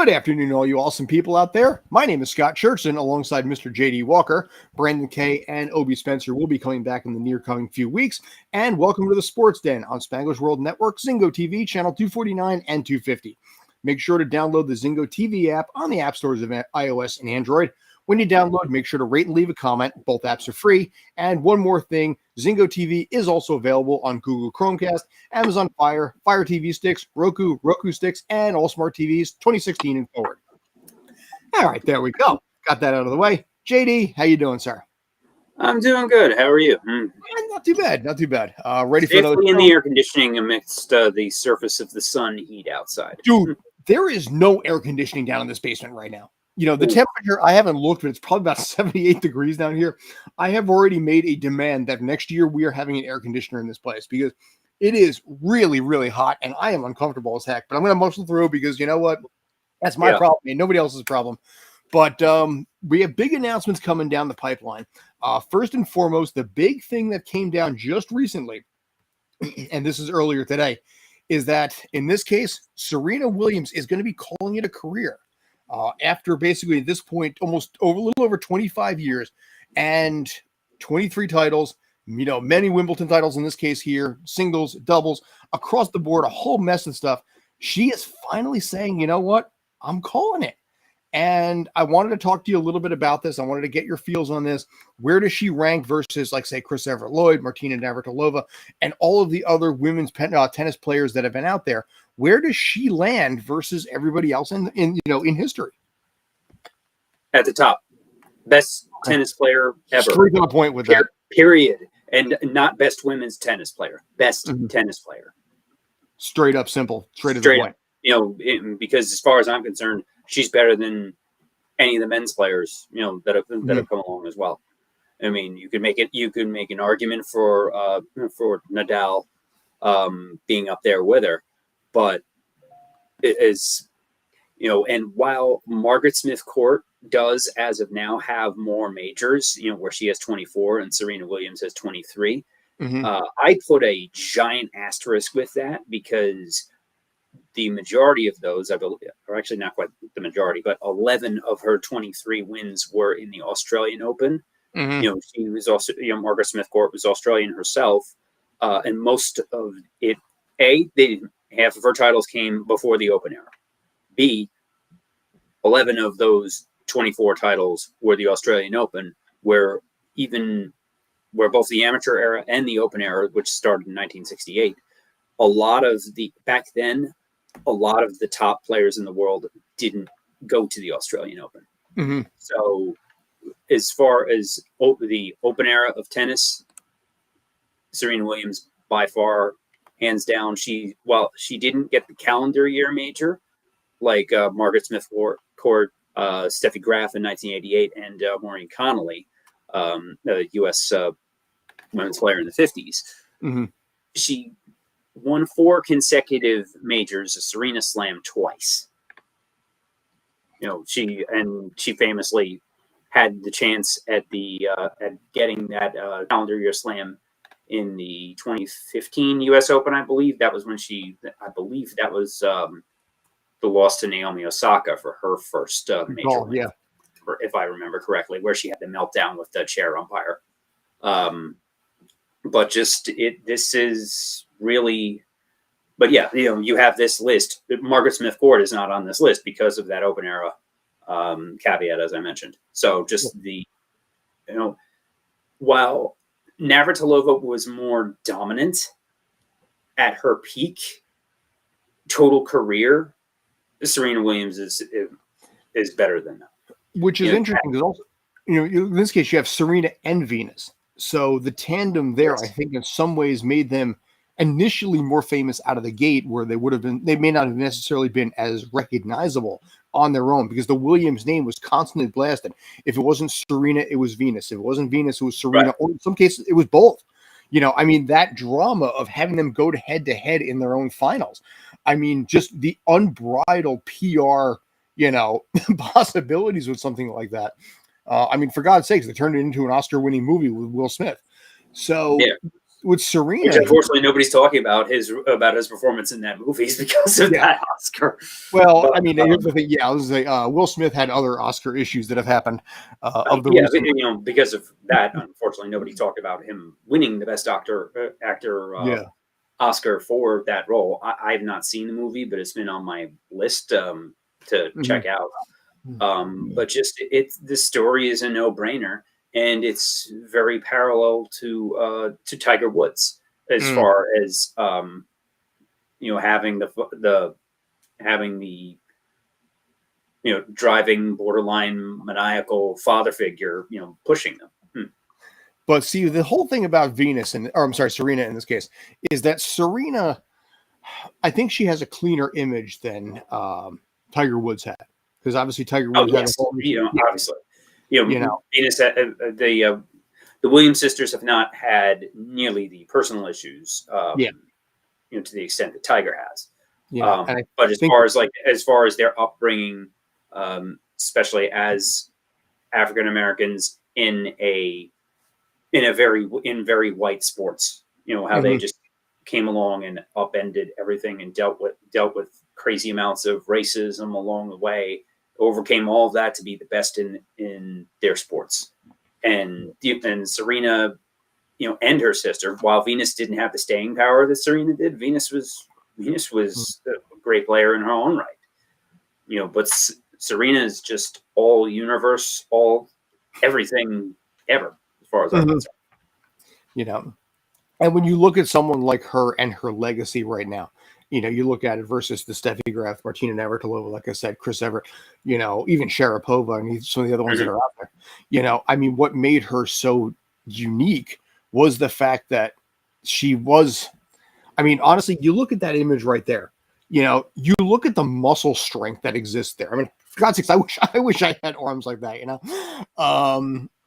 Good afternoon, all you awesome people out there. My name is Scott Churchson, alongside Mr. J.D. Walker. Brandon Kay and Obie Spencer will be coming back in the near coming few weeks. And welcome to the Sports Den on Spanglish World Network, Zingo TV, channel 249 and 250. Make sure to download the Zingo TV app on the app stores of iOS and Android. When you download, make sure to rate and leave a comment. Both apps are free. And one more thing, Zingo TV is also available on Google Chromecast, Amazon Fire, Fire TV sticks, Roku sticks, and all smart TVs 2016 and forward. All right, there we go. Got that out of the way. JD, how you doing, sir? I'm doing good. How are you? Not too bad. Not too bad. Ready for Safely in the air conditioning amidst the surface of the sun heat outside. Dude, there is no air conditioning down in this basement right now. You know, the temperature, I haven't looked, but it's probably about 78 degrees down here. I have already made a demand that next year we are having an air conditioner in this place because it is really, really hot and I am uncomfortable as heck. But I'm going to muscle through because you know what? That's my problem and nobody else's problem. But we have big announcements coming down the pipeline. First and foremost, the big thing that came down just recently, and this is earlier today, is that in this case, Serena Williams is going to be calling it a career. After basically at this point, a little over 25 years and 23 titles, you know, many Wimbledon titles in this case here, singles, doubles, across the board, a whole mess of stuff. She is finally saying, you know what, I'm calling it. And I wanted to talk to you a little bit about this. I wanted to get your feels on this. Where does she rank versus, like, say, Chris Evert-Lloyd, Martina Navratilova, and all of the other women's tennis players that have been out there? Where does she land versus everybody else in history? At the top, best tennis player ever. Straight to the point with that. Period. And not best women's tennis player. Best tennis player. Straight up, simple. Straight to the point. You know, because as far as I'm concerned, she's better than any of the men's players, you know, that have come along as well. I mean, you could make an argument for Nadal being up there with her, but it is, you know, and while Margaret Smith Court does as of now have more majors, you know, where she has 24 and Serena Williams has 23, I put a giant asterisk with that because the majority of those, I believe, or actually not quite the majority, but 11 of her 23 wins were in the Australian Open. You know, she was also, you know, Margaret Smith Court was Australian herself, and most of it, half of her titles came before the Open era. B, 11 of those 24 titles were the Australian Open, where both the amateur era and the Open era, which started in 1968, a lot of the top players in the world didn't go to the Australian Open. So as far as the Open era of tennis, Serena Williams by far, hands down. She didn't get the calendar year major like Margaret Smith Court, Steffi Graf in 1988, and Maureen Connolly, the U.S. women's player in the 50s. She won 4 consecutive majors, Serena Slam twice. You know, she famously had the chance at getting that calendar year slam in the 2015 U.S. Open. I believe that was when the loss to Naomi Osaka for her first major win, if I remember correctly, where she had the meltdown with the chair umpire. But this is really, but yeah, you know, you have this list. Margaret Smith Court is not on this list because of that Open era caveat, as I mentioned. So just while Navratilova was more dominant at her peak total career, Serena Williams is better than that. Which is interesting because also, you know, in this case, you have Serena and Venus. So the tandem there, I think, in some ways made them initially more famous out of the gate, where they may not have necessarily been as recognizable on their own because the Williams name was constantly blasted. If it wasn't Serena, it was Venus. If it wasn't Venus, it was Serena. Or in some cases, it was both. You know, I mean, that drama of having them go head to head in their own finals. I mean, just the unbridled PR, you know, possibilities with something like that. I mean, for God's sakes, they turned it into an Oscar-winning movie with Will Smith. So with Serena, which unfortunately nobody's talking about his performance in that movie is because of that Oscar. Well, But, I mean, here's the thing. Yeah, I was say Will Smith had other Oscar issues that have happened of the recent. because of that, unfortunately, nobody talked about him winning the best actor Oscar for that role. I've not seen the movie, but it's been on my list to check out. But just the story is a no-brainer, and it's very parallel to Tiger Woods as far as having the driving borderline maniacal father figure pushing them. But see, the whole thing about Serena in this case, is that Serena, I think she has a cleaner image than Tiger Woods had, because obviously Tiger Woods had obviously, Venus, the Williams sisters have not had nearly the personal issues, to the extent that Tiger has. But as far as their upbringing, especially as African Americans in very white sports, how they just came along and upended everything and dealt with crazy amounts of racism along the way, overcame all of that to be the best in their sports. And Serena, and her sister, while Venus didn't have the staying power that Serena did, Venus was a great player in her own right. But Serena is just all universe, all everything ever, as far as I'm concerned. And when you look at someone like her and her legacy right now, you look at it versus the Steffi Graf, Martina Navratilova, like I said, Chris Evert, even Sharapova and some of the other ones that are out there. I mean, what made her so unique was the fact that she was, I mean, honestly, you look at that image right there, you look at the muscle strength that exists there. I mean, for God's sakes, I wish I had arms like that,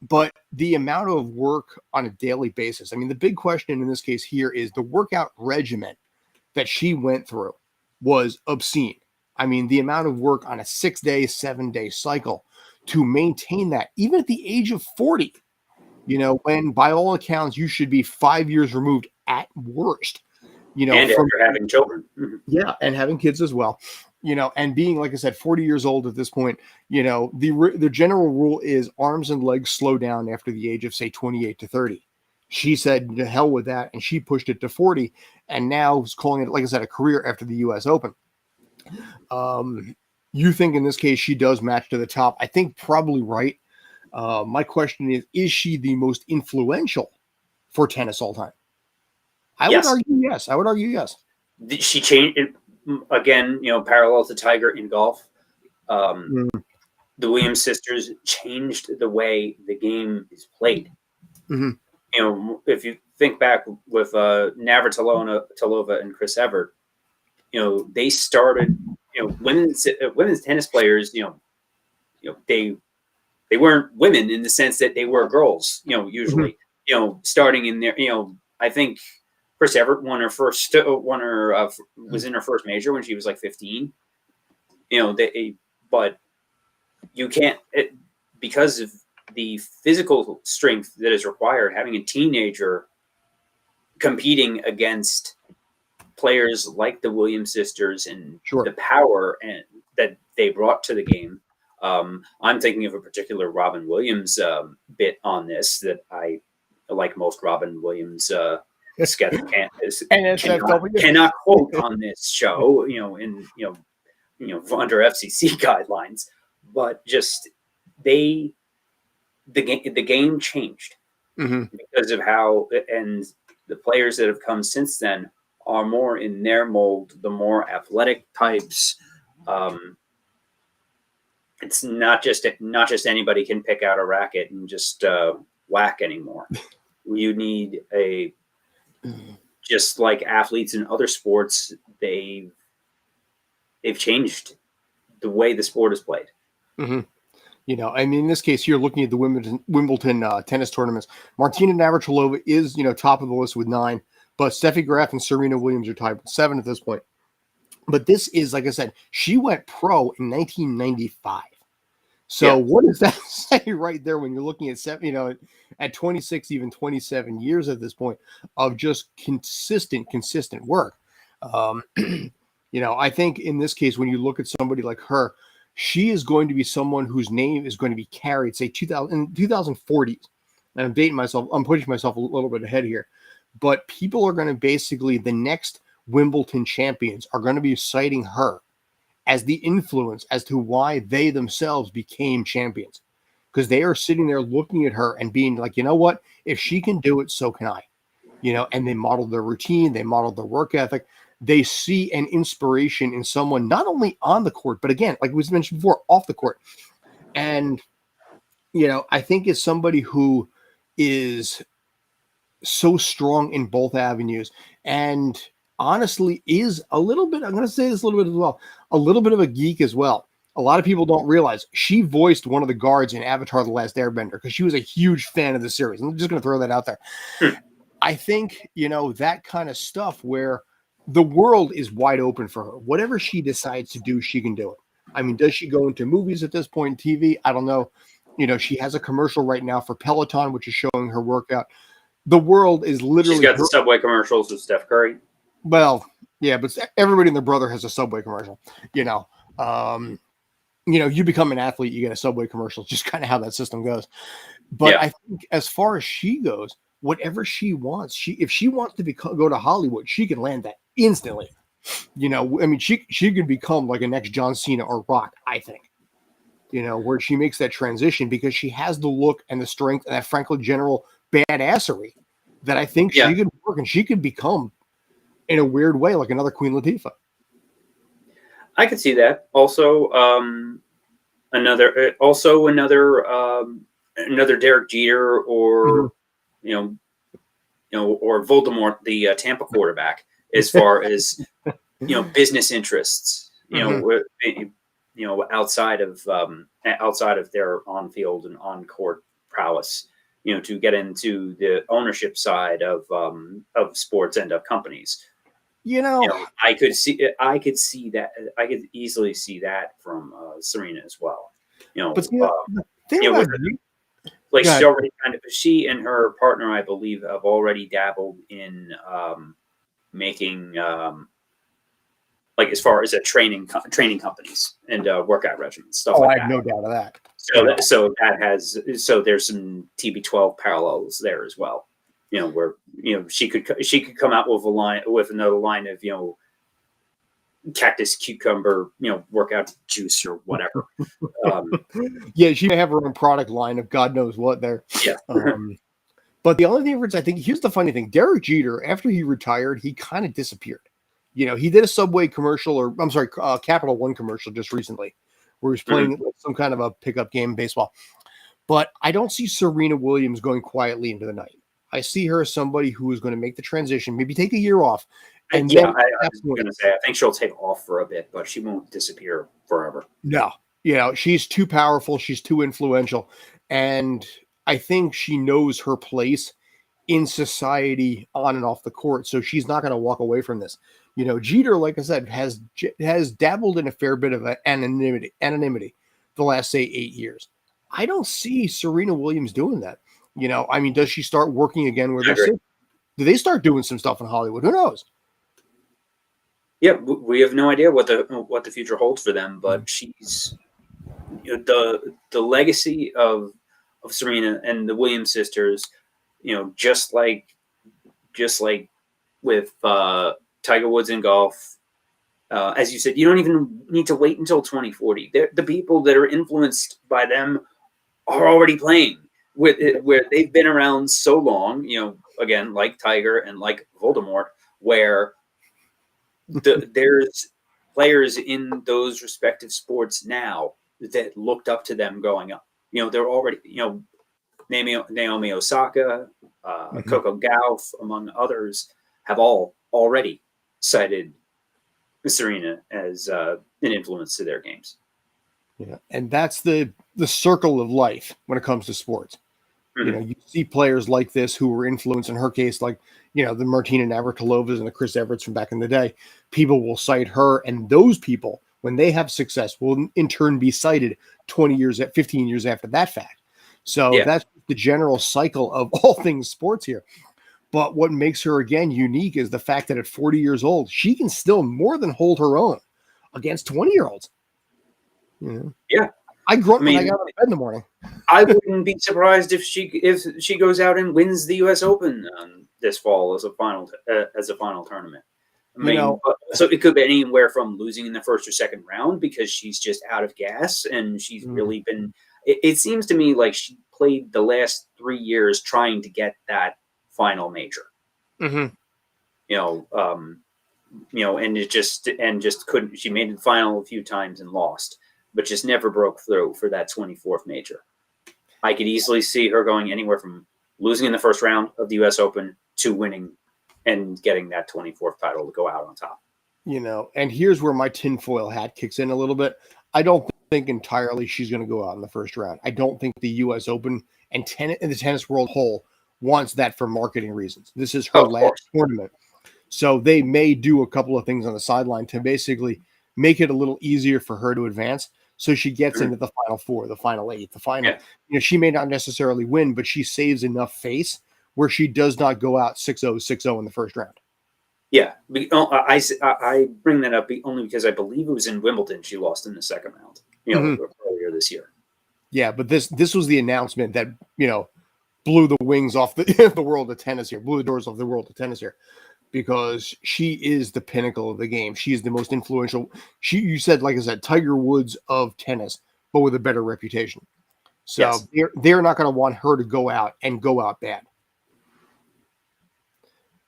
but the amount of work on a daily basis. I mean, the big question in this case here is the workout regimen that she went through was obscene. I mean, the amount of work on a 6-day, 7-day cycle to maintain that, even at the age of 40, when by all accounts you should be 5 years removed at worst, and after having children. Yeah, and having kids as well. And being, like I said, 40 years old at this point, the general rule is arms and legs slow down after the age of, say, 28 to 30. She said, to hell with that, and she pushed it to 40, and now is calling it, like I said, a career after the U.S. Open. You think in this case she does match to the top? I think probably right. My question is she the most influential for tennis all time? I would argue yes. She changed it. Again, parallel to Tiger in golf, the Williams sisters changed the way the game is played. If you think back with Navratilova and Chris Evert, they started. Women's tennis players. They weren't women in the sense that they were girls. Usually, starting in there. I think Chris Evert was in her first major when she was like 15. But you can't, because of the physical strength that is required, having a teenager competing against players like the Williams sisters and the power that they brought to the game. I'm thinking of a particular Robin Williams bit on this that I, like most Robin Williams sketch cannot quote on this show, under FCC guidelines, but just the game changed because of how, and the players that have come since then are more in their mold, the more athletic types. It's not just anybody can pick out a racket and just whack anymore. You need just like athletes in other sports, they've changed the way the sport is played. I mean, in this case, you're looking at the Wimbledon tennis tournaments. Martina Navratilova is, top of the list with 9, but Steffi Graf and Serena Williams are tied with 7 at this point. But this is, like I said, she went pro in 1995. So what does that say right there when you're looking at at 26, even 27 years at this point of just consistent work? I think in this case, when you look at somebody like her, she is going to be someone whose name is going to be carried, say 2040s. And I'm dating myself. I'm pushing myself a little bit ahead here, but people are going to basically, the next Wimbledon champions are going to be citing her as the influence as to why they themselves became champions, because they are sitting there looking at her and being like, you know what, if she can do it, so can I, and they modeled their routine, they modeled their work ethic. They see an inspiration in someone, not only on the court, but again, like we mentioned before, off the court. And, I think it's somebody who is so strong in both avenues, and honestly is a little bit, I'm going to say this a little bit as well, a little bit of a geek as well. A lot of people don't realize she voiced one of the guards in Avatar: The Last Airbender because she was a huge fan of the series. I'm just going to throw that out there. I think, that kind of stuff where the world is wide open for her. Whatever she decides to do, she can do it. I mean, does she go into movies at this point, TV? I don't know. She has a commercial right now for Peloton, which is showing her workout. The world is literally... She's got the Subway commercials with Steph Curry. Well, yeah, but everybody and their brother has a Subway commercial. You become an athlete, you get a Subway commercial. Just kind of how that system goes. But I think as far as she goes, whatever she wants, if she wants to go to Hollywood, she can land that instantly. She could become like a next John Cena or Rock, I think. Where she makes that transition because she has the look and the strength and that Franklin General badassery that I think she could work, and she could become, in a weird way, like another Queen Latifah. I could see that. Also, another Derek Jeter, or or Voldemort, the Tampa quarterback, as far as business interests. Outside of their on-field and on-court prowess, to get into the ownership side of sports and of companies. I could see that. I could easily see that from Serena as well. But the thing about she and her partner, I believe, have already dabbled in making as far as training companies and workout regimens, stuff like that. I have no doubt of that. So there's some TB12 parallels there as well. Where she could come out with another line of cactus cucumber workout juice or whatever. She may have her own product line of God knows what there. But the only difference, I think, here's the funny thing: Derek Jeter, after he retired, he kind of disappeared. He did a Subway commercial, or I'm sorry, Capital One commercial just recently, where he was playing some kind of a pickup game in baseball. But I don't see Serena Williams going quietly into the night. I see her as somebody who is going to make the transition, maybe take a year off. And I was going to say, I think she'll take off for a bit, but she won't disappear forever. No, she's too powerful. She's too influential. And I think she knows her place in society on and off the court. So she's not going to walk away from this. Jeter, like I said, has dabbled in a fair bit of anonymity the last, say, 8 years. I don't see Serena Williams doing that. Does she start working again where do they start doing some stuff in Hollywood? Who knows? Yeah, we have no idea what the future holds for them, but she's the legacy of Serena and the Williams sisters, just like with Tiger Woods in golf. As you said, you don't even need to wait until 2040. The people that are influenced by them are already playing where they've been around so long, again, like Tiger and like Voldemort, where there's players in those respective sports now that looked up to them growing up. They're already, Naomi Osaka, Coco Gauff, among others, have all already cited Serena as an influence to their games. Yeah, and that's the circle of life when it comes to sports. You see players like this who were influenced, in her case, like, the Martina Navratilovas and the Chris Everetts from back in the day. People will cite her, and those people when they have success, will in turn be cited 20 years, 15 years after that fact. So that's the general cycle of all things sports here. But what makes her, again, unique is the fact that at 40 years old, she can still more than hold her own against 20-year-olds. You know? Yeah. I grunt when I got out of bed in the morning. I wouldn't be surprised if she goes out and wins the U.S. Open this fall as a final tournament. I mean, so it could be anywhere from losing in the first or second round because she's just out of gas and she's really been. It seems to me like she played the last 3 years trying to get that final major. And it just couldn't. She made the final a few times and lost, but just never broke through for that 24th major. I could easily see her going anywhere from losing in the first round of the U.S. Open to winning and getting that 24th title to go out on top. And here's where my tinfoil hat kicks in a little bit. I don't think entirely she's going to go out in the first round. I don't think the U.S. Open and the tennis world whole wants that for marketing reasons. This is her last tournament. So they may do a couple of things on the sideline to basically make it a little easier for her to advance. So she gets into the final four, the final eight, the final. She may not necessarily win, but she saves enough face where she does not go out 6-0, 6-0 in the first round. Yeah. I bring that up only because I believe it was in Wimbledon she lost in the second round, earlier this year. Yeah, but this was the announcement that, blew the wings off the world of tennis here, blew the doors off the world of tennis here. Because she is the pinnacle of the game. She is the most influential. You said, like I said, Tiger Woods of tennis, but with a better reputation. So they're not going to want her to go out bad.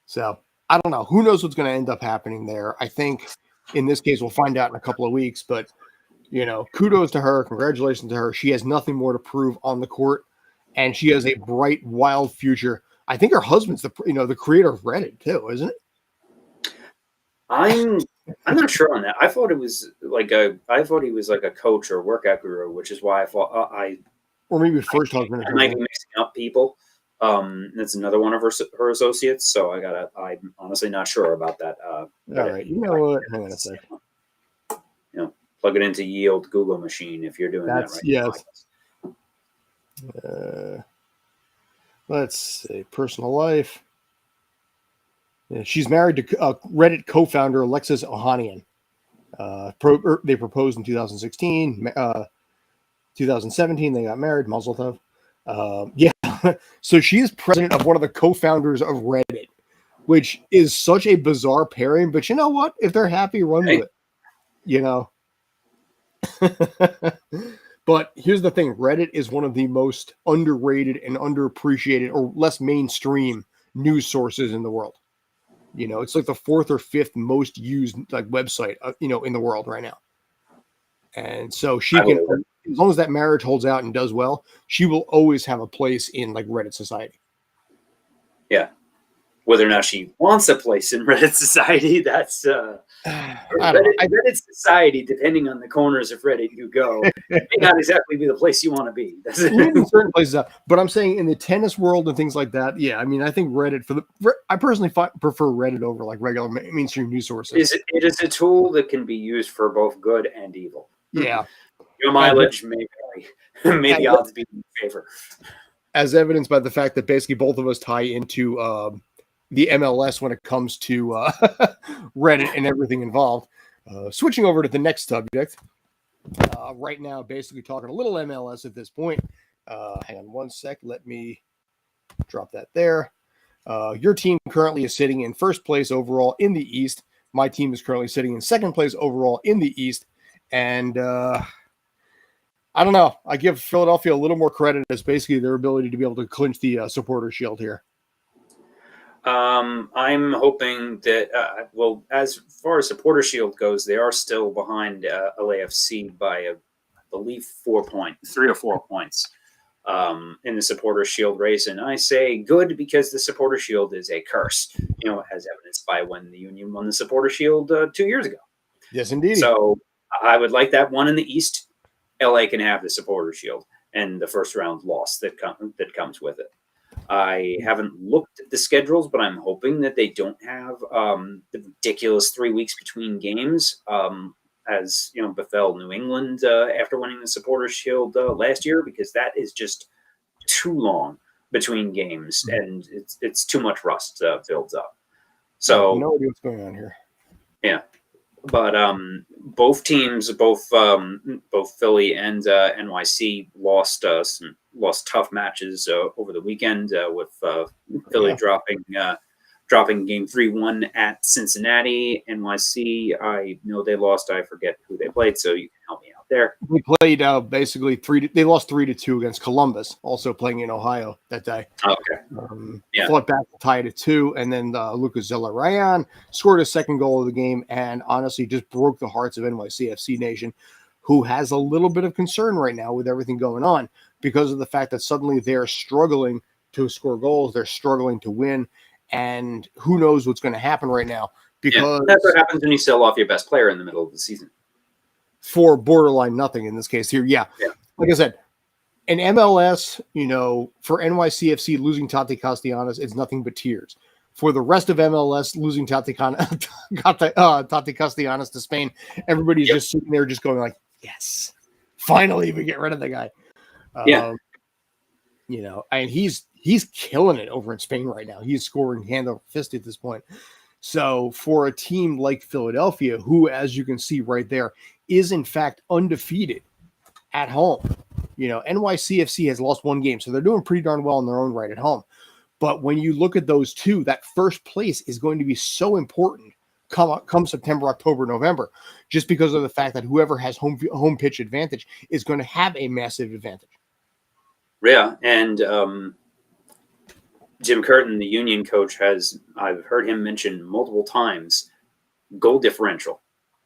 So I don't know. Who knows what's going to end up happening there? I think in this case, we'll find out in a couple of weeks, but kudos to her. Congratulations to her. She has nothing more to prove on the court, and she has a bright, wild future. I think her husband's the creator of Reddit too, isn't it? I'm not sure on that. I thought he was like a coach or workout guru, which is why I thought or maybe first husband. I might be mixing up people. That's another one of her associates. So I'm honestly not sure about that. All right, you know what? Hang on a second. Plug it into ye old Google machine if you're doing that right. Yes. Let's see, personal life. Yeah, she's married to Reddit co-founder Alexis Ohanian. They proposed in 2016. 2017, they got married. Mazel tov. So she is president of one of the co-founders of Reddit, which is such a bizarre pairing. But you know what? If they're happy, run with it. But here's the thing. Reddit is one of the most underrated and underappreciated or less mainstream news sources in the world. It's like the 4th or 5th most used website, in the world right now. And so she can, as long as that marriage holds out and does well, she will always have a place in Reddit society. Yeah. Whether or not she wants a place in Reddit society, that's Reddit society, depending on the corners of Reddit you go, may not exactly be the place you want to be. In certain places, but I'm saying in the tennis world and things like that, I mean, I think Reddit I personally prefer Reddit over regular mainstream news sources. It is a tool that can be used for both good and evil. Yeah, your mileage may vary. May the odds be in favor, as evidenced by the fact that basically both of us tie into the MLS when it comes to Reddit and everything involved. Switching over to the next subject. Right now, basically talking a little MLS at this point. Hang on one sec. Let me drop that there. Your team currently is sitting in first place overall in the East. My team is currently sitting in second place overall in the East. And I don't know. I give Philadelphia a little more credit as basically their ability to be able to clinch the supporter shield here. I'm hoping that, as far as supporter shield goes, they are still behind LAFC by, I believe, 3 or 4 points in the supporter shield race. And I say good because the supporter shield is a curse, as evidenced by when the Union won the supporter shield 2 years ago. Yes, indeed. So I would like that one in the East. LA can have the supporter shield and the first round loss that comes with it. I haven't looked at the schedules, but I'm hoping that they don't have the ridiculous 3 weeks between games as befell New England after winning the Supporters Shield last year, because that is just too long between games, and it's too much rust builds up. So no idea what's going on here. Yeah, but both teams, both Philly and NYC lost tough matches over the weekend, with Philly dropping game 3-1 at Cincinnati. NYC, I know they lost. I forget who they played, so you can help me out there. We played basically they lost 3-2 against Columbus, also playing in Ohio that day. Okay. Fought back to tie it at 2, and then Lucas Zelarayan scored a second goal of the game, and honestly just broke the hearts of NYCFC Nation, who has a little bit of concern right now with everything going on because of the fact that suddenly they're struggling to score goals, they're struggling to win. And who knows what's going to happen right now, because that's what happens when you sell off your best player in the middle of the season for borderline nothing in this case here. Yeah. Like I said, in MLS, for NYCFC losing Tati Castellanos, it's nothing but tears. For the rest of MLS losing Tati Castellanos to Spain, everybody's just sitting there just going like, yes, finally we get rid of the guy. And he's killing it over in Spain right now. He's scoring hand over fist at this point. So for a team like Philadelphia, who, as you can see right there, is in fact undefeated at home, NYCFC has lost one game, so they're doing pretty darn well in their own right at home. But when you look at those two, that first place is going to be so important come September, October, November, just because of the fact that whoever has home pitch advantage is going to have a massive advantage. Yeah, and Jim Curtin, the Union coach, I've heard him mention multiple times, goal differential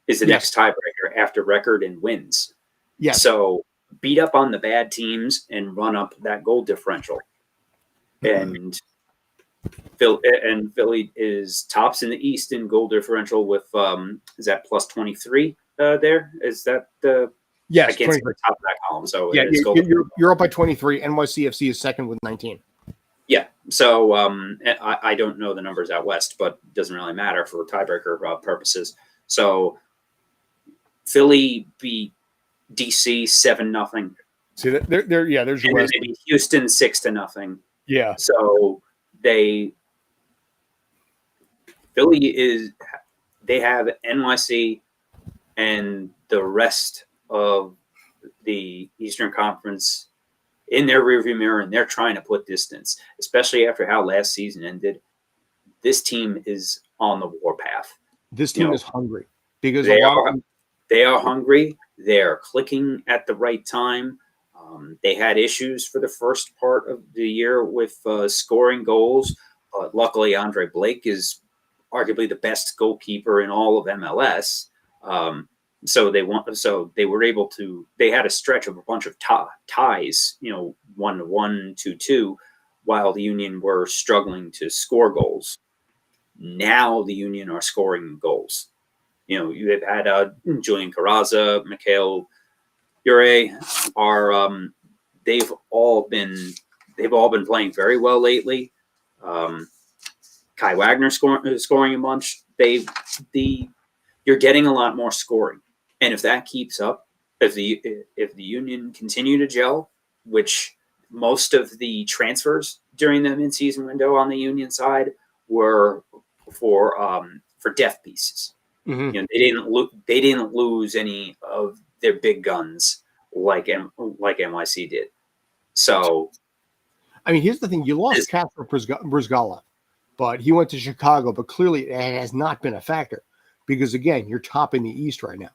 is the next tiebreaker after record and wins. Yeah. So beat up on the bad teams and run up that goal differential. And Philly is tops in the East in goal differential with is that plus 23 there? Is that the Yes, I can't see the top of that column. So yeah, you're up by 23. NYCFC is second with 19. Yeah. So I don't know the numbers out west, but it doesn't really matter for tiebreaker purposes. So Philly beat DC 7-0. See that there, yeah. There's your and west. They beat Houston 6-0. Yeah. So Philly they have NYC and the rest of the Eastern Conference in their rearview mirror, and they're trying to put distance, especially after how last season ended. This team is on the warpath. This team is hungry because they are hungry. They're clicking at the right time. They had issues for the first part of the year with scoring goals, but luckily Andre Blake is arguably the best goalkeeper in all of MLS. So they were able to. They had a stretch of a bunch of ties, 1-1, 2-2, while the Union were struggling to score goals. Now the Union are scoring goals. You have had Julian Carrazza, Mikhail Ure they've all been playing very well lately. Kai Wagner scoring a bunch. You're getting a lot more scoring. And if that keeps up, if the Union continue to gel, which most of the transfers during the midseason window on the Union side were for depth pieces. Mm-hmm. They didn't lose any of their big guns like NYC did. So, I mean, here's the thing: you lost Kasper Brzgala, but he went to Chicago. But clearly, it has not been a factor because again, you're top in the East right now.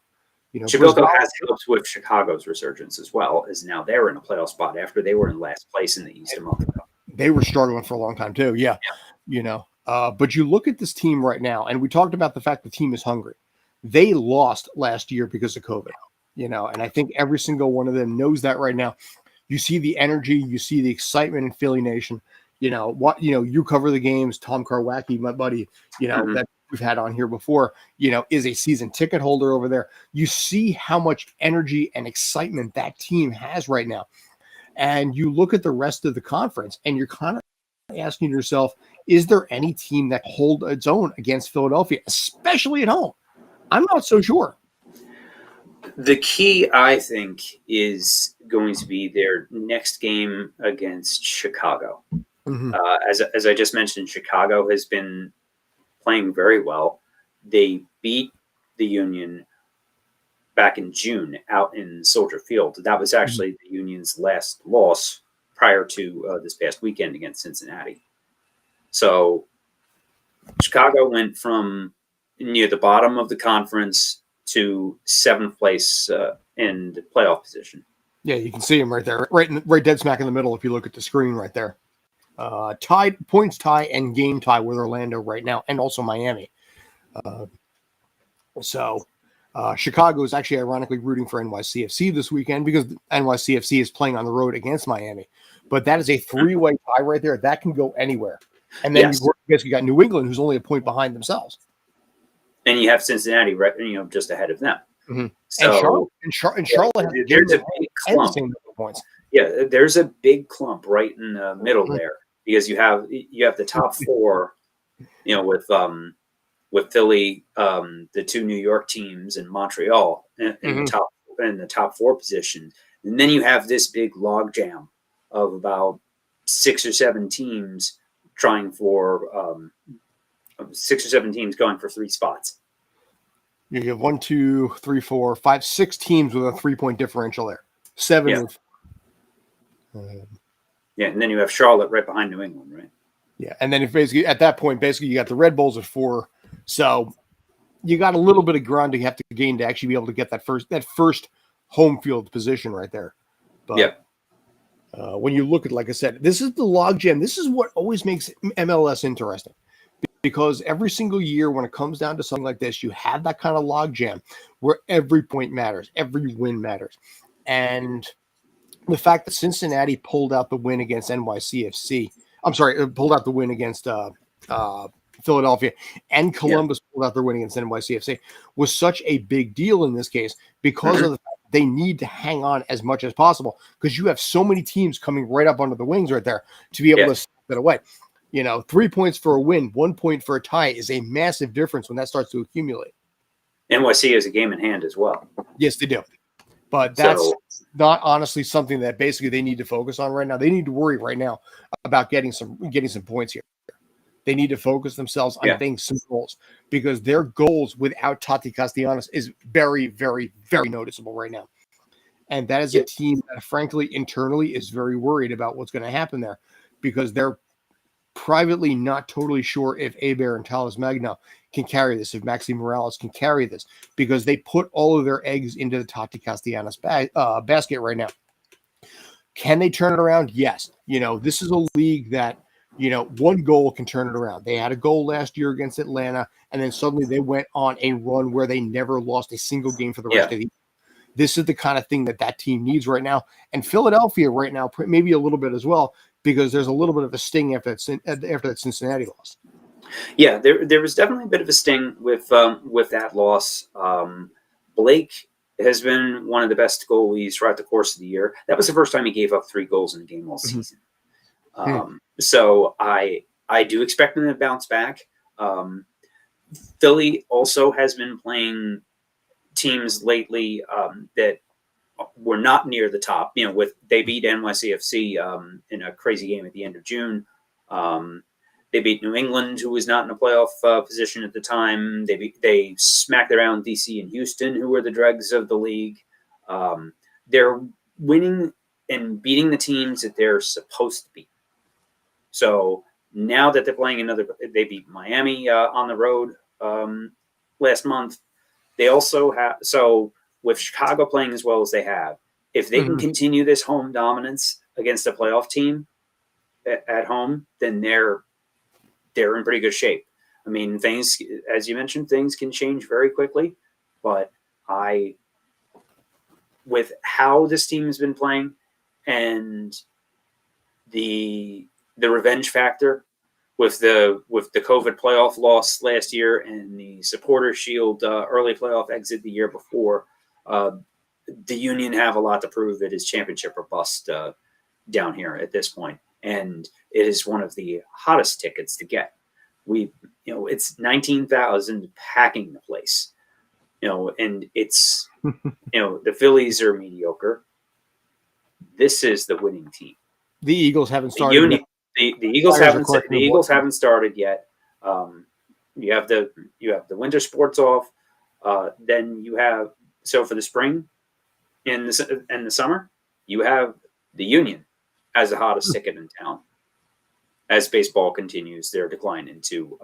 Chicago has helped with Chicago's resurgence as well, as now they're in a playoff spot after they were in last place in the East a month ago. They were struggling for a long time too. Yeah. But you look at this team right now, and we talked about the fact the team is hungry. They lost last year because of COVID, and I think every single one of them knows that right now. You see the energy, you see the excitement in Philly Nation. You cover the games. Tom Karwacki, my buddy, mm-hmm. that we've had on here before, is a season ticket holder over there. You see how much energy and excitement that team has right now. And you look at the rest of the conference and you're kind of asking yourself, is there any team that hold its own against Philadelphia, especially at home? I'm not so sure. The key, I think, is going to be their next game against Chicago. Mm-hmm. As I just mentioned, Chicago has been playing very well. They beat the Union back in June out in Soldier Field. That was actually the Union's last loss prior to this past weekend against Cincinnati. So Chicago went from near the bottom of the conference to seventh place in the playoff position. Yeah, you can see him right there, right dead smack in the middle if you look at the screen right there. Tied points tie and game tie with Orlando right now, and also Miami. Chicago is actually ironically rooting for NYCFC this weekend because NYCFC is playing on the road against Miami. But that is a three-way tie right there. That can go anywhere. And then you've basically got New England, who's only a point behind themselves. And you have Cincinnati, right, just ahead of them. Mm-hmm. So, and Charlotte has there's a big clump. Points. Yeah, there's a big clump right in the middle there because you have the top four, with Philly, the two New York teams, and Montreal in the top four position, and then you have this big logjam of about 6 or 7 teams trying for 6 or 7 teams going for 3 spots. You have 1, 2, 3, 4, 5, 6 teams with a 3-point differential there. 7. Yeah. And then you have Charlotte right behind New England, right? Yeah, and then if basically at that point, you got the Red Bulls at 4, so you got a little bit of ground you have to gain to actually be able to get that first home field position right there. But when you look at, like I said, this is the logjam. This is what always makes MLS interesting. Because every single year when it comes down to something like this, you have that kind of logjam where every point matters, every win matters. And the fact that Cincinnati pulled out the win against NYCFC, pulled out the win against Philadelphia, and Columbus pulled out their win against NYCFC was such a big deal in this case because of the fact that they need to hang on as much as possible because you have so many teams coming right up under the wings right there to be able to step it away. 3 points for a win, 1 point for a tie is a massive difference when that starts to accumulate. NYC has a game in hand as well. Yes, they do. But that's not honestly something that basically they need to focus on right now. They need to worry right now about getting some points here. They need to focus themselves on getting some goals because their goals without Tati Castellanos is very, very, very noticeable right now. And that is a team that, frankly, internally is very worried about what's going to happen there because they're privately not totally sure if Hebert and Talas Magna can carry this, if Maxi Morales can carry this, because they put all of their eggs into the Tati Castellanos basket right now. Can they turn it around? Yes. This is a league that, one goal can turn it around. They had a goal last year against Atlanta, and then suddenly they went on a run where they never lost a single game for the rest of the year. This is the kind of thing that team needs right now. And Philadelphia right now, maybe a little bit as well, because there's a little bit of a sting after that Cincinnati loss. Yeah, there was definitely a bit of a sting with that loss. Blake has been one of the best goalies throughout the course of the year. That was the first time he gave up 3 goals in a game all season. So I do expect them to bounce back. Philly also has been playing teams lately that were not near the top. They beat NYCFC in a crazy game at the end of June. They beat New England, who was not in a playoff position at the time. They smacked around DC and Houston, who were the dregs of the league. They're winning and beating the teams that they're supposed to beat. So now that they're playing they beat Miami on the road last month. They also have, with Chicago playing as well as they have, if they can continue this home dominance against a playoff team at home, then they're in pretty good shape. I mean, things, as you mentioned, things can change very quickly, but with how this team has been playing and the revenge factor with the COVID playoff loss last year and the Supporter Shield early playoff exit the year before, the Union have a lot to prove. It is championship or bust down here at this point, and it is one of the hottest tickets to get. It's 19,000 packing the place. and it's, the Phillies are mediocre. This is the winning team. The Eagles haven't The started yet. The Eagles haven't started yet. You have the winter sports off. Then you have, so for the spring and the summer, you have the Union as the hottest ticket in town, as baseball continues their decline into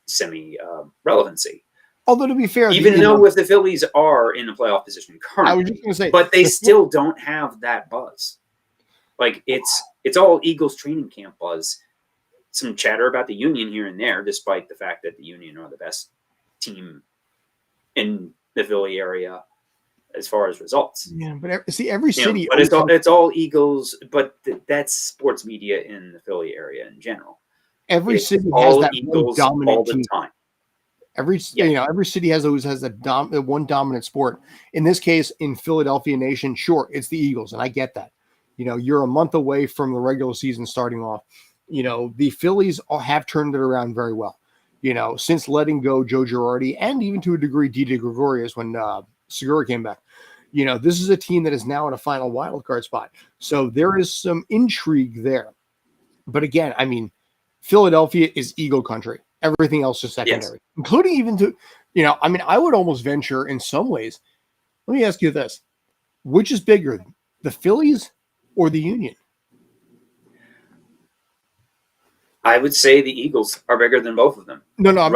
semi-relevancy. Although, to be fair, even though if the Phillies are in a playoff position currently, I was just going to say, but they still don't have that buzz. Like it's all Eagles training camp buzz. Some chatter about the Union here and there, despite the fact that the Union are the best team in the Philly area as far as results. Yeah, but see, every city, but it's all Eagles. But that's sports media in the Philly area in general. Every It's city has all that Eagles one dominant all the team. time. Every city always has that one dominant sport. In this case, in Philadelphia nation, sure, it's the Eagles, and I get that. You're a month away from the regular season starting off. The Phillies have turned it around very well. Since letting go Joe Girardi and even to a degree Didi Gregorius when Segura came back. This is a team that is now in a final wild card spot. So there is some intrigue there. But again, I mean, Philadelphia is Eagle country. Everything else is secondary, including even to, I would almost venture in some ways. Let me ask you this. Which is bigger, the Phillies or the Union? I would say the Eagles are bigger than both of them. No, now.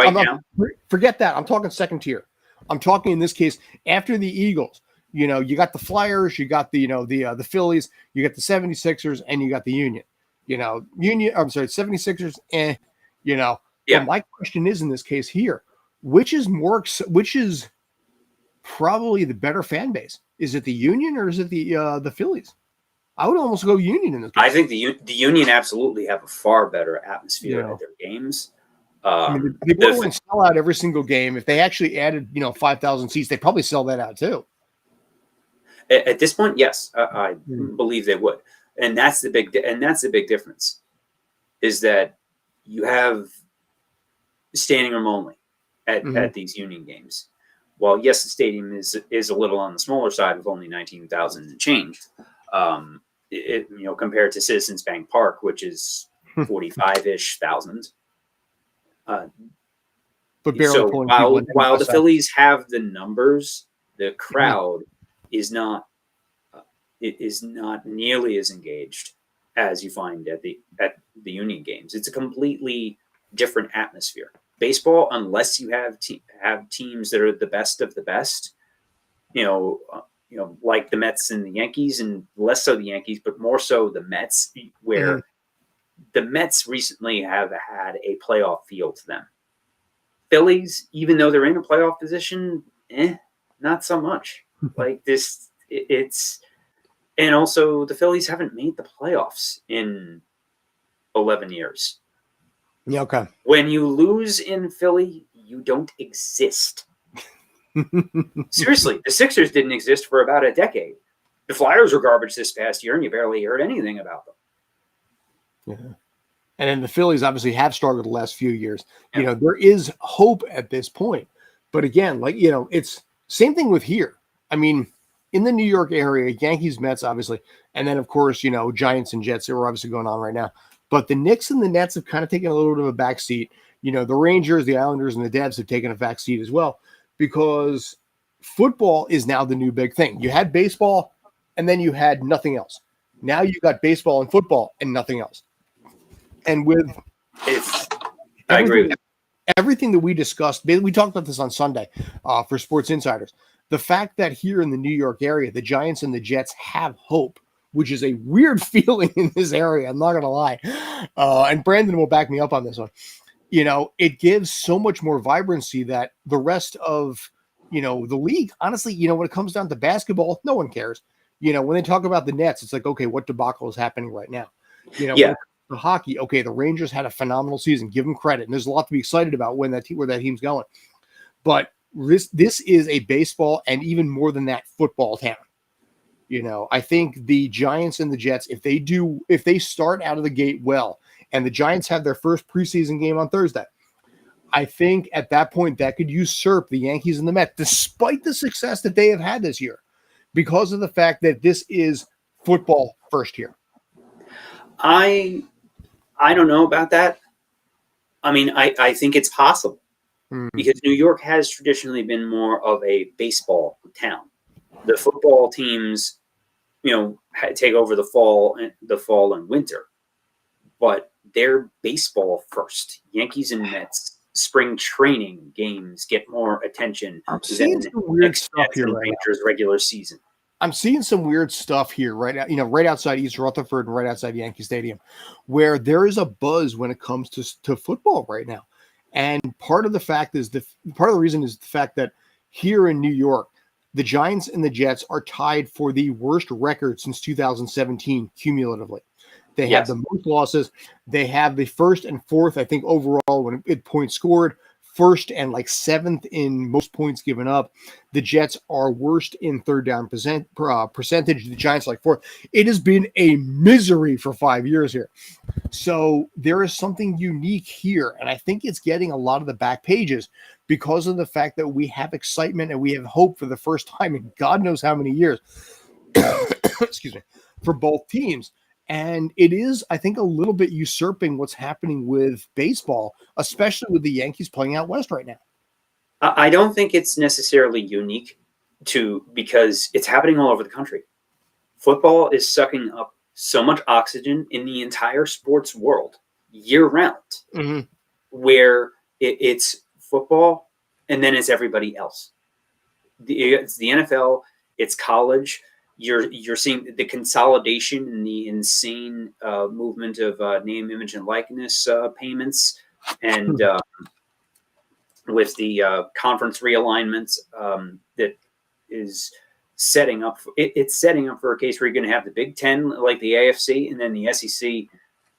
Forget that. I'm talking second tier. I'm talking in this case after the Eagles. You got the Flyers, you got the Phillies, you got the 76ers, and you got the Union. 76ers, Yeah. But my question is in this case here, which is probably the better fan base? Is it the Union or is it the Phillies? I would almost go Union in this case. I think the Union absolutely have a far better atmosphere at their games. They wouldn't sell out every single game. If they actually added 5,000 seats, they'd probably sell that out too. At this point, yes, I believe they would, and that's the big difference, is that you have standing room only at these Union games. While yes, the stadium is a little on the smaller side with only 19,000 and change, compared to Citizens Bank Park, which is 45-ish thousand. But barely so while the Phillies have the numbers, the crowd is not nearly as engaged as you find at the Union games. It's a completely different atmosphere. Baseball, unless you have teams that are the best of the best, like the Mets and the Yankees, and less so the Yankees, but more so the Mets, where the Mets recently have had a playoff feel to them. Phillies, even though they're in a playoff position, not so much. Like this, and also the Phillies haven't made the playoffs in 11 years. Yeah, okay. When you lose in Philly, you don't exist. Seriously, the Sixers didn't exist for about a decade. The Flyers were garbage this past year, and you barely heard anything about them. Yeah. And then the Phillies obviously have struggled the last few years. Yeah. There is hope at this point. But again, it's same thing with here. I mean, in the New York area, Yankees, Mets, obviously. And then, of course, Giants and Jets that are obviously going on right now. But the Knicks and the Nets have kind of taken a little bit of a back seat. The Rangers, the Islanders, and the Devs have taken a back seat as well, because football is now the new big thing. You had baseball, and then you had nothing else. Now you got baseball and football and nothing else. And with I agree with everything that we discussed, we talked about this on Sunday for Sports Insiders. The fact that here in the New York area, the Giants and the Jets have hope, which is a weird feeling in this area. I'm not going to lie. And Brandon will back me up on this one. It gives so much more vibrancy that the rest of, the league, honestly, when it comes down to basketball, no one cares. When they talk about the Nets, it's like, okay, what debacle is happening right now? The hockey, okay, the Rangers had a phenomenal season. Give them credit. And there's a lot to be excited about where that team's going. But this is a baseball and even more than that, football town. I think the Giants and the Jets, if they start out of the gate well, and the Giants have their first preseason game on Thursday, I think at that point that could usurp the Yankees and the Mets, despite the success that they have had this year, because of the fact that this is football first year. I don't know about that. I mean, I think it's possible because New York has traditionally been more of a baseball town. The football teams, take over the fall and winter, but they're baseball first. Yankees and Mets spring training games get more attention than some weird stuff here right Rangers regular season. I'm seeing some weird stuff here right outside East Rutherford and right outside Yankee Stadium, where there is a buzz when it comes to football right now. And part of the reason is the fact that here in New York, the Giants and the Jets are tied for the worst record since 2017 cumulatively. They have the most losses. They have the first and fourth, I think, overall when it points scored, first and like seventh in most points given up. The Jets are worst in third down percentage. The Giants like fourth. It has been a misery for 5 years here. So there is something unique here, and I think it's getting a lot of the back pages because of the fact that we have excitement and we have hope for the first time in God knows how many years. Excuse me, for both teams. And it is, I think, a little bit usurping what's happening with baseball, especially with the Yankees playing out west right now. I don't think it's necessarily unique because it's happening all over the country. Football is sucking up so much oxygen in the entire sports world year round, where it's football and then it's everybody else. It's the NFL, it's college. You're seeing the consolidation and the insane movement of name, image, and likeness payments, and with the conference realignments that is setting up. It's setting up for a case where you're going to have the Big Ten, like the AFC, and then the SEC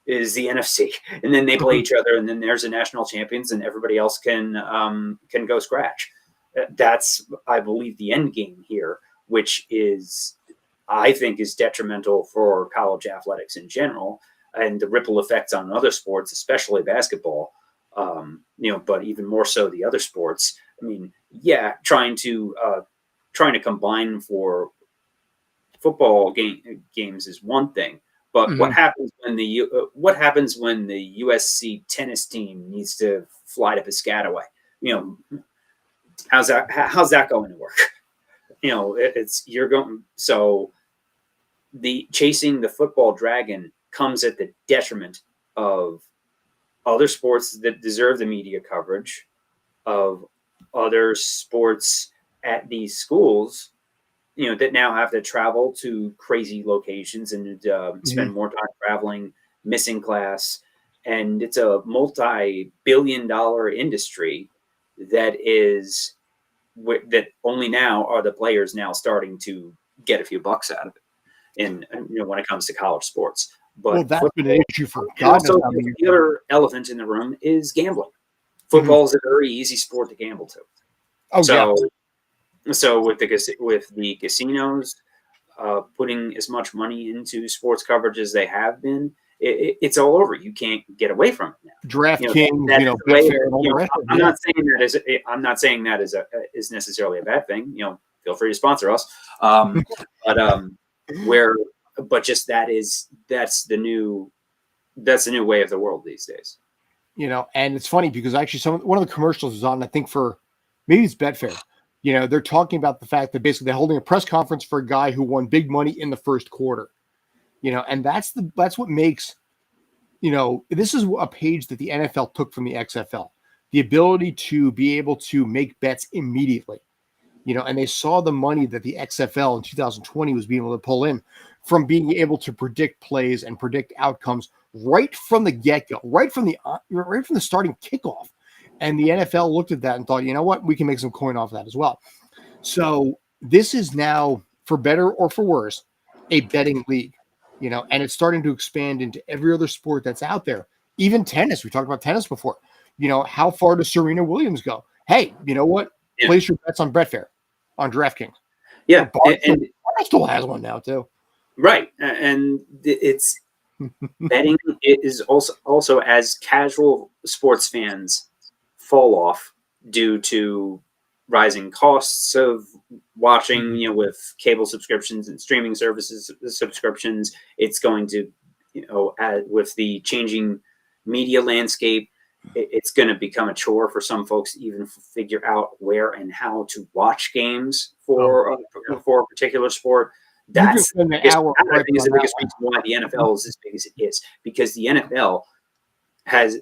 is the NFC, and then they play each other, and then there's the national champions, and everybody else can go scratch. That's, I believe, the end game here, which is, I think, is detrimental for college athletics in general, and the ripple effects on other sports, especially basketball, but even more so the other sports. I mean, trying to combine for football games is one thing, but what happens when the USC tennis team needs to fly to Piscataway? How's that going to work? You're going so. The chasing the football dragon comes at the detriment of other sports that deserve the media coverage, of other sports at these schools, that now have to travel to crazy locations and spend more time traveling, missing class. And it's a multi-billion-dollar industry that only now are the players now starting to get a few bucks out of it. And when it comes to college sports, but that's been an issue for God. Also, the other elephant in the room is gambling. Football is a very easy sport to gamble to. So with the casinos putting as much money into sports coverage as they have been, it's all over. You can't get away from it now. DraftKings, I'm not saying that is necessarily a bad thing. Feel free to sponsor us. But just that's the new way of the world these days. And it's funny because actually one of the commercials is on, I think for maybe it's Betfair. They're talking about the fact that basically they're holding a press conference for a guy who won big money in the first quarter. And that's what makes, this is a page that the NFL took from the XFL, the ability to be able to make bets immediately. And they saw the money that the XFL in 2020 was being able to pull in from being able to predict plays and predict outcomes right from the get-go, right from the starting kickoff. And the NFL looked at that and thought, you know what, we can make some coin off that as well. So this is now, for better or for worse, a betting league, and it's starting to expand into every other sport that's out there. Even tennis. We talked about tennis before. How far does Serena Williams go? Hey, you know what? Yeah. Place your bets on Betfair, on DraftKings. Yeah, and Barstool has one now too. Right, and it's betting is also as casual sports fans fall off due to rising costs of watching, with cable subscriptions and streaming services subscriptions. It's going to, with the changing media landscape, it's going to become a chore for some folks to even figure out where and how to watch games for a particular sport. That's the biggest reason why the NFL is as big as it is, because the NFL has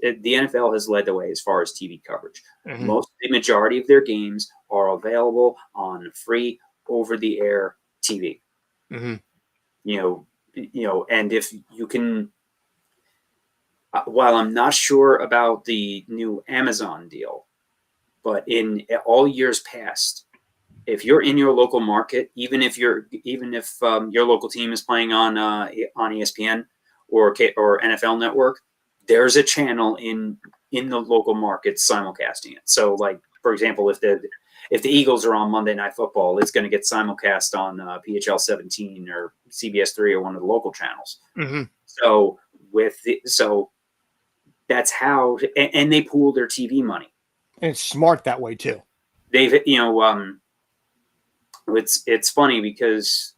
led the way as far as TV coverage. The majority of their games are available on free over-the-air TV. And if you can, while I'm not sure about the new Amazon deal, but in all years past, if you're in your local market, even if your local team is playing on ESPN or NFL Network, there's a channel in the local market simulcasting it. So, like, for example, if the Eagles are on Monday Night Football, it's going to get simulcast on PHL 17 or CBS 3 or one of the local channels. So that's how, and they pool their TV money. And it's smart that way too. They've, it's funny because,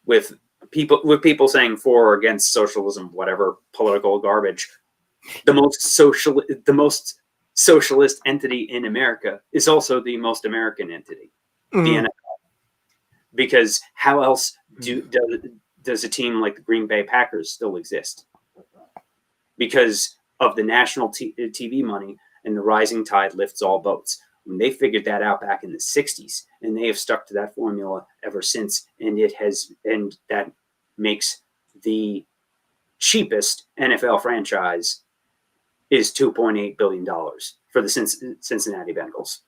with people saying for or against socialism, whatever political garbage, the most socialist entity in America is also the most American entity, the NFL. Because how else does a team like the Green Bay Packers still exist? Because of the national TV money, and the rising tide lifts all boats. When they figured that out back in the 60s, and they have stuck to that formula ever since, and that makes the cheapest NFL franchise is $2.8 billion for the Cincinnati Bengals.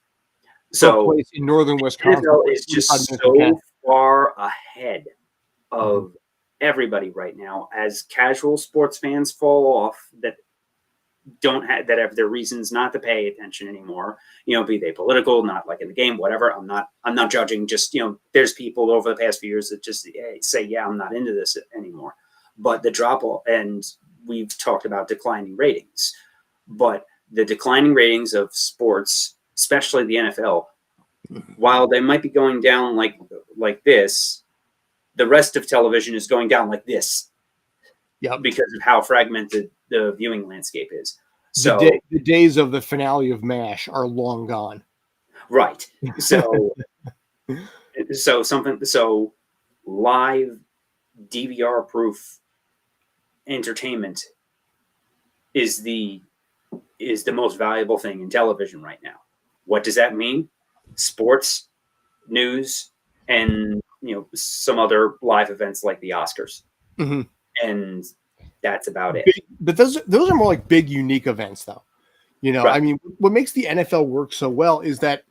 So in northern Wisconsin, NFL is just so far ahead of everybody right now, as casual sports fans fall off that have their reasons not to pay attention anymore, be they political, not like in the game, whatever. I'm not judging, just, there's people over the past few years that just say, yeah, I'm not into this anymore. But the drop off, and we've talked about declining ratings, but the declining ratings of sports, especially the NFL, while they might be going down like this, the rest of television is going down like this. Yep. Because of how fragmented the viewing landscape is. So the days of the finale of MASH are long gone. Right. So live DVR proof entertainment is the most valuable thing in television right now. What does that mean? Sports, news, and some other live events like the Oscars. And that's about it. But those are more like big, unique events, though. Right. I mean, what makes the NFL work so well is that,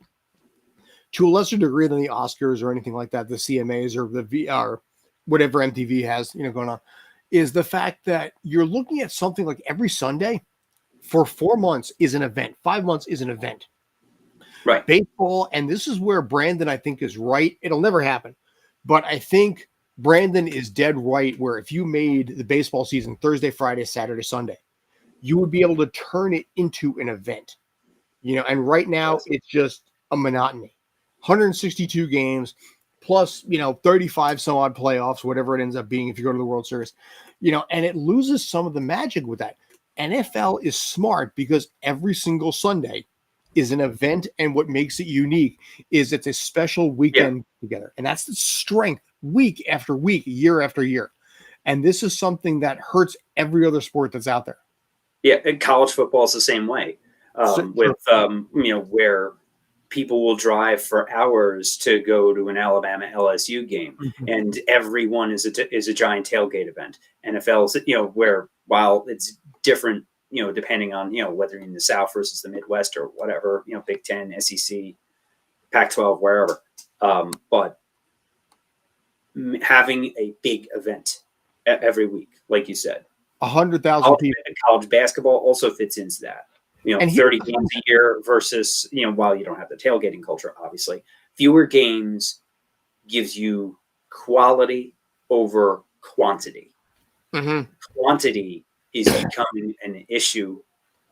to a lesser degree than the Oscars or anything like that, the CMAs or the VR, whatever MTV has, going on, is the fact that you're looking at something like every Sunday for 4 months is an event. 5 months is an event. Right. Baseball, and this is where Brandon, I think, is right. It'll never happen. But I think Brandon is dead right, where if you made the baseball season Thursday, Friday, Saturday, Sunday, you would be able to turn it into an event. And right now it's just a monotony. 162 games plus, 35 some odd playoffs, whatever it ends up being if you go to the World Series, and it loses some of the magic with that. NFL is smart because every single Sunday is an event, and what makes it unique is it's a special weekend together. And that's the strength week after week, year after year. And this is something that hurts every other sport that's out there. Yeah, and college football is the same way. Where people will drive for hours to go to an Alabama LSU game, and everyone is a giant tailgate event. NFL's, where while it's different, depending on whether you're in the South versus the Midwest or whatever, Big Ten, SEC, Pac-12, wherever, but having a big event every week, like you said, 100,000 people. College basketball also fits into that. 30 games a year versus, while you don't have the tailgating culture, obviously, fewer games gives you quality over quantity. Quantity is becoming an issue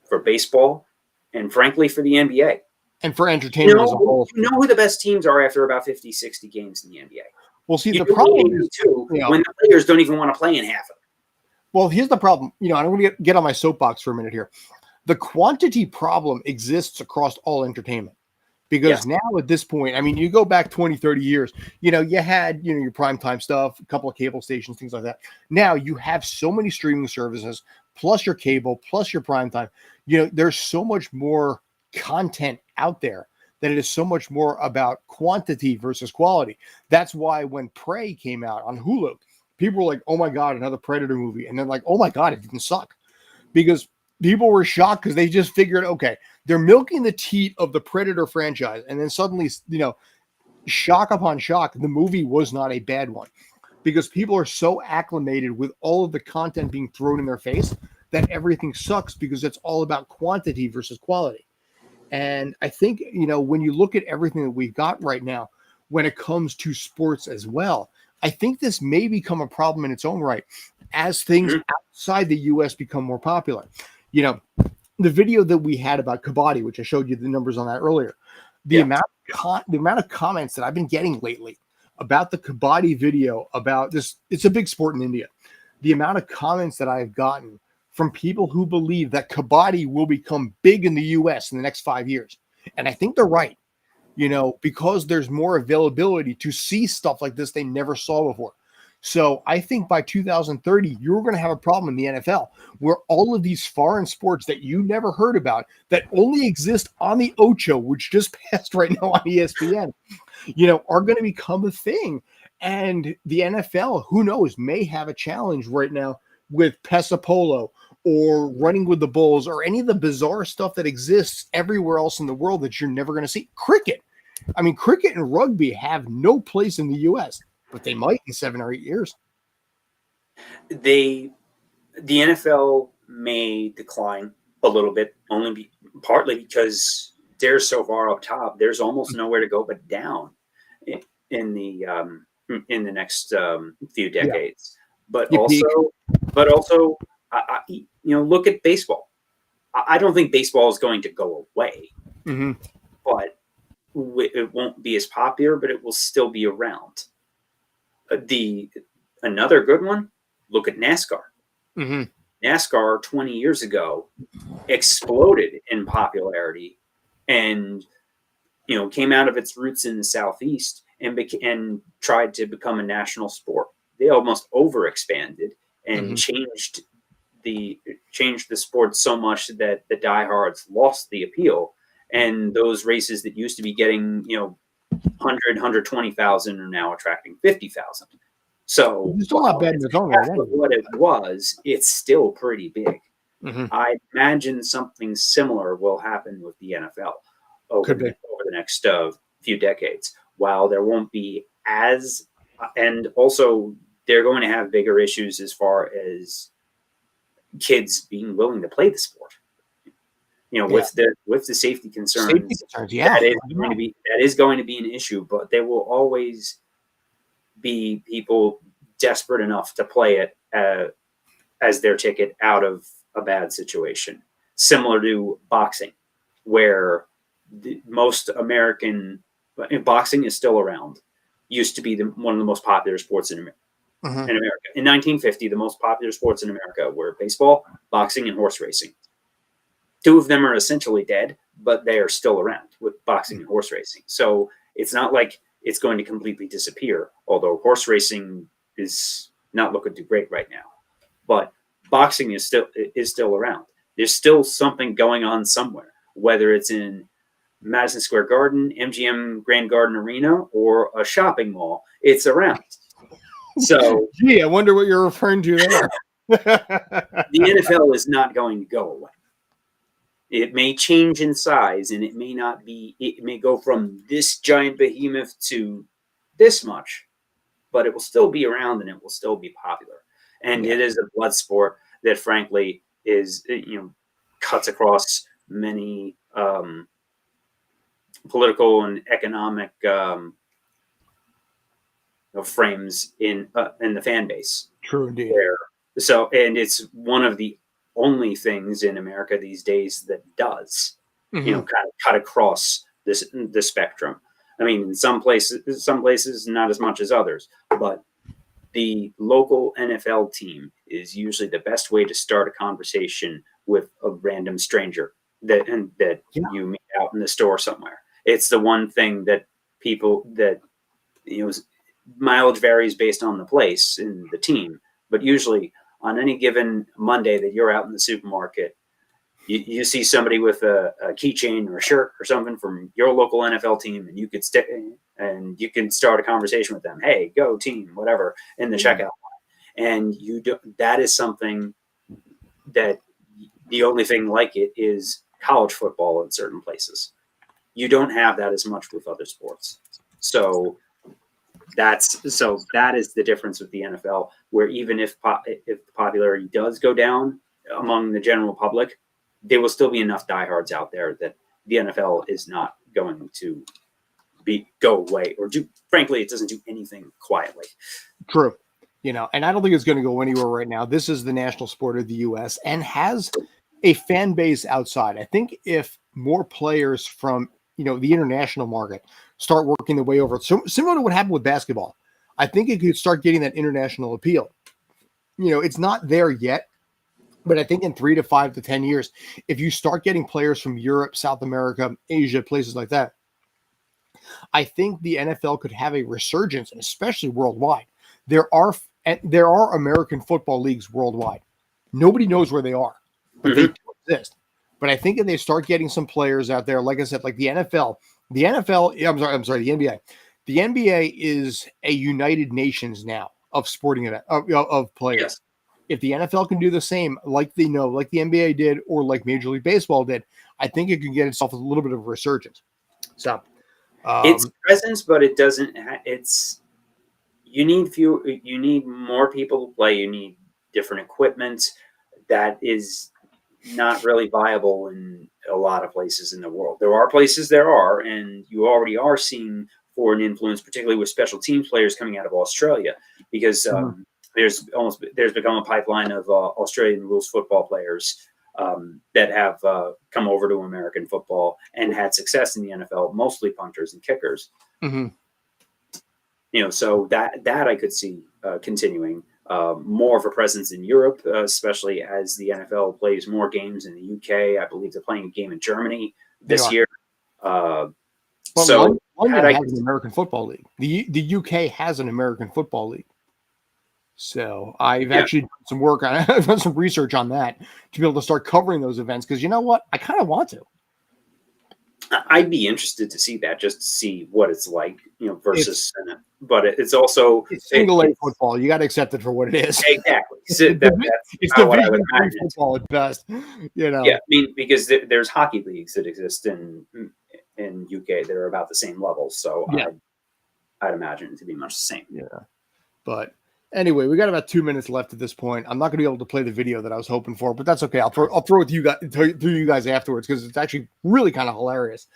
for baseball, and frankly for the NBA. And for entertainment as a whole. You know who the best teams are after about 50, 60 games in the NBA. Well, see, the problem is too, when the players don't even want to play in half of it. Well, here's the problem. I'm going to get on my soapbox for a minute here. The quantity problem exists across all entertainment. Because now at this point, I mean, you go back 20, 30 years, you had, your primetime stuff, a couple of cable stations, things like that. Now you have so many streaming services, plus your cable, plus your primetime. There's so much more content out there that it is so much more about quantity versus quality. That's why when Prey came out on Hulu, people were like, oh my God, another Predator movie. And then like, oh my God, it didn't suck. Because people were shocked because they just figured, okay, they're milking the teat of the Predator franchise. And then suddenly, shock upon shock, the movie was not a bad one because people are so acclimated with all of the content being thrown in their face that everything sucks because it's all about quantity versus quality. And I think, when you look at everything that we've got right now, when it comes to sports as well, I think this may become a problem in its own right as things outside the U.S. become more popular. The video that we had about Kabaddi, which I showed you the numbers on that earlier, the amount of comments that I've been getting lately about the Kabaddi video about this, it's a big sport in India. The amount of comments that I've gotten from people who believe that Kabaddi will become big in the U.S. in the next 5 years. And I think they're right, because there's more availability to see stuff like this they never saw before. So I think by 2030, you're going to have a problem in the NFL where all of these foreign sports that you never heard about that only exist on the Ocho, which just passed right now on ESPN, are going to become a thing. And the NFL, who knows, may have a challenge right now with Pesa Polo or running with the Bulls or any of the bizarre stuff that exists everywhere else in the world that you're never going to see. Cricket. I mean, cricket and rugby have no place in the U.S., but they might in 7 or 8 years. The NFL may decline a little bit, partly because they're so far up top. There's almost nowhere to go but down in the next few decades. Yeah. But also, look at baseball. I don't think baseball is going to go away, but it won't be as popular, but it will still be around. Another good one, look at NASCAR. NASCAR 20 years ago exploded in popularity and came out of its roots in the Southeast and tried to become a national sport. They almost overexpanded and changed the sport so much that the diehards lost the appeal. And those races that used to be getting 120,000 are now attracting 50,000. So it's still not bad in its own right. What it was, it's still pretty big. I imagine something similar will happen with the NFL over the next few decades. While there won't be and also they're going to have bigger issues as far as kids being willing to play the sport. With the safety concerns, that is going to be an issue. But there will always be people desperate enough to play it as their ticket out of a bad situation, similar to boxing, where most American boxing is still around. Used to be one of the most popular sports in America. In 1950, the most popular sports in America were baseball, boxing, and horse racing. 2 of them are essentially dead, but they are still around with boxing and horse racing. So it's not like it's going to completely disappear, although horse racing is not looking too great right now. But boxing is still around. There's still something going on somewhere, whether it's in Madison Square Garden, MGM Grand Garden Arena, or a shopping mall. It's around. So, gee, I wonder what you're referring to there. The NFL is not going to go away. It may change in size, and it may go from this giant behemoth to this much, but it will still be around and it will still be popular. And it is a blood sport that, frankly, is cuts across many political and economic frames in the fan base. True indeed. And it's one of the only things in America these days that does, Mhm. kind of cut across the spectrum. I mean, in some places not as much as others, but the local NFL team is usually the best way to start a conversation with a random stranger that Yeah. you meet out in the store somewhere. It's the one thing that people that you know mileage varies based on the place and the team, but usually on any given Monday that you're out in the supermarket, you see somebody with a keychain or a shirt or something from your local NFL team, and you could and you can start a conversation with them. Hey, go team, whatever, in the checkout line. And you do, that is something that the only thing like it is college football in certain places. You don't have that as much with other sports. So that is the difference with the NFL, where even if the popularity does go down among the general public, there will still be enough diehards out there that the NFL is not going to go away or do. Frankly, it doesn't do anything quietly. True. And I don't think it's going to go anywhere right now. This is the national sport of the U.S. and has a fan base outside. I think if more players from, the international market start working their way over, so similar to what happened with basketball, I think it could start getting that international appeal. It's not there yet, but I think in 3 to 5 to 10 years, if you start getting players from Europe, South America, Asia, places like that, I think the NFL could have a resurgence, especially worldwide. There are American football leagues worldwide. Nobody knows where they are, but they do exist. But I think if they start getting some players out there, like I said, like the NFL, the NBA. The NBA is a United Nations now of sporting event of players. Yes. If the NFL can do the same, like the NBA did, or like Major League Baseball did, I think it can get itself a little bit of a resurgence. So it's presence, but it doesn't. You need more people to play. You need different equipment. That is not really viable in a lot of places in the world. There are, and you already are seeing foreign influence, particularly with special teams players coming out of Australia, because there's become a pipeline of Australian rules football players that have come over to American football and had success in the NFL, mostly punters and kickers. Mm-hmm. So that I could see continuing. More of a presence in Europe, especially as the NFL plays more games in the UK. I believe they're playing a game in Germany this year. London has an American Football League. The UK has an American Football League. So I've actually done some work on it. I've done some research on that to be able to start covering those events, because you know what? I kind of want to. I'd be interested to see that, just to see what it's like, versus. But it's also single A football. You got to accept it for what it is. Exactly. It's Division III football at best. Yeah, I mean, because there's hockey leagues that exist in UK that are about the same level. So I'd imagine it to be much the same. Yeah, but anyway, we got about 2 minutes left at this point. I'm not going to be able to play the video that I was hoping for, but that's okay. I'll throw it to you guys afterwards, because it's actually really kind of hilarious.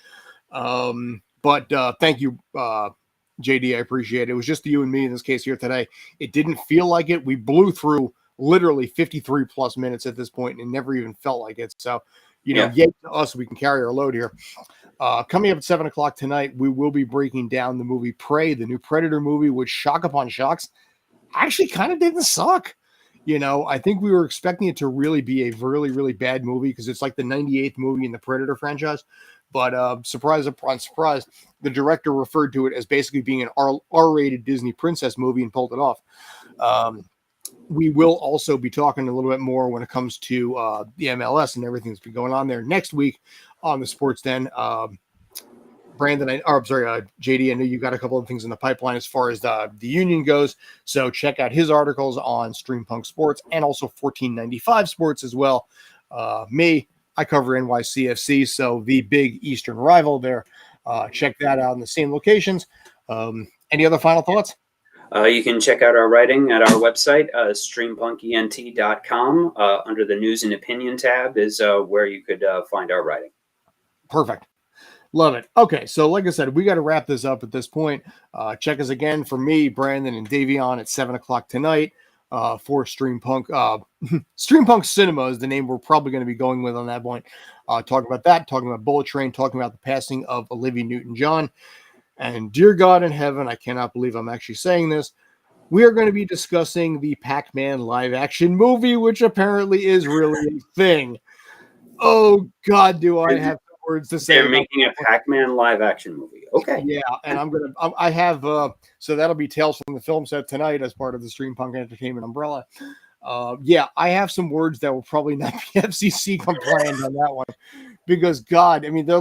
But thank you, JD. I appreciate it. It was just you and me in this case here today. It didn't feel like it. We blew through literally 53 plus minutes at this point, and it never even felt like it. So, yay to us, we can carry our load here. Coming up at 7 o'clock tonight, we will be breaking down the movie Prey, the new Predator movie, which, shock upon shocks, actually kind of didn't suck. I think we were expecting it to really be a really, really bad movie, because it's like the 98th movie in the Predator franchise. But surprise upon surprise, the director referred to it as basically being an R-rated Disney princess movie and pulled it off. We will also be talking a little bit more when it comes to the MLS and everything that's been going on there next week on the Sports Den. Brandon, JD, I know you got a couple of things in the pipeline as far as the union goes. So check out his articles on Streampunk Sports and also 1495 Sports as well. I cover NYCFC, so the big Eastern rival there. Check that out in the same locations. Any other final thoughts? You can check out our writing at our website, streampunkent.com. Under the News and Opinion tab is where you could find our writing. Perfect. Love it. Okay, so like I said, we got to wrap this up at this point. Check us again for me, Brandon, and Davion at 7 o'clock tonight. for Streampunk. Streampunk Cinema is the name we're probably going to be going with on that point. Talking about that, talking about Bullet Train, talking about the passing of Olivia Newton-John. And dear God in heaven, I cannot believe I'm actually saying this. We are going to be discussing the Pac-Man live-action movie, which apparently is really a thing. Oh God, do I have words to say? They're making a Pac-Man live-action movie. Okay. Yeah, and I have so that'll be Tales from the Film Set tonight as part of the Streampunk Entertainment umbrella. Yeah, I have some words that will probably not be FCC compliant on that one, because God, I mean, they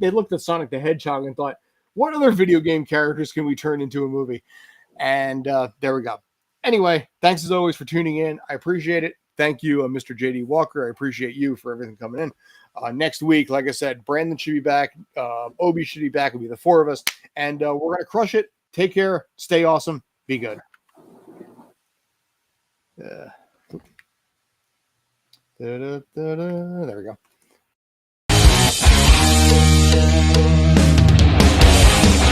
looked at Sonic the Hedgehog and thought, what other video game characters can we turn into a movie? And there we go. Anyway, thanks as always for tuning in. I appreciate it. Thank you, Mr. JD Walker. I appreciate you for everything coming in. Next week, like I said, Brandon should be back. Obi should be back. It'll be the four of us. And we're going to crush it. Take care. Stay awesome. Be good. There we go.